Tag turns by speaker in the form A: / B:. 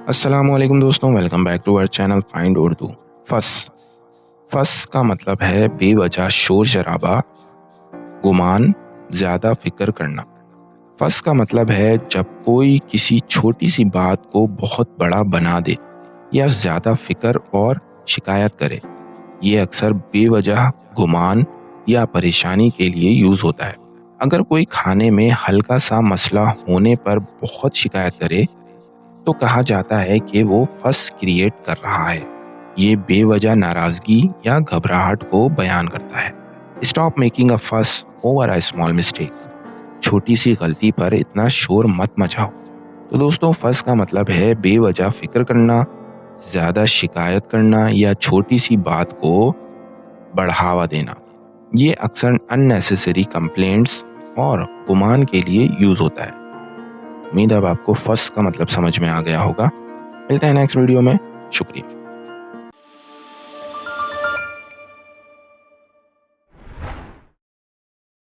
A: अस्सलामुअलैकुम दोस्तों, welcome back to our channel find Urdu. फस फस का मतलब है बेवजह शोर शराबा, गुमान, ज़्यादा फिक्र करना। फस का मतलब है जब कोई किसी छोटी सी बात को बहुत बड़ा बना दे या ज़्यादा फिक्र और शिकायत करे। ये अक्सर बेवजह गुमान या परेशानी के लिए यूज़ होता है। अगर कोई खाने में हल्का सा मसला होने पर बहुत शिकायत करे तो कहा जाता है कि वो फस क्रिएट कर रहा है। ये बेवजह नाराजगी या घबराहट को बयान करता है। स्टॉप मेकिंग अ फस ओवर अ स्मॉल मिस्टेक। छोटी सी गलती पर इतना शोर मत मचाओ। तो दोस्तों, फस का मतलब है बेवजह फिक्र करना, ज्यादा शिकायत करना या छोटी सी बात को बढ़ावा देना। ये अक्सर अननेसेसरी कंप्लेंट्स और गुमान के लिए यूज होता है। उम्मीद है अब आपको फर्स्ट का मतलब समझ में आ गया होगा। मिलते हैं नेक्स्ट वीडियो में। शुक्रिया।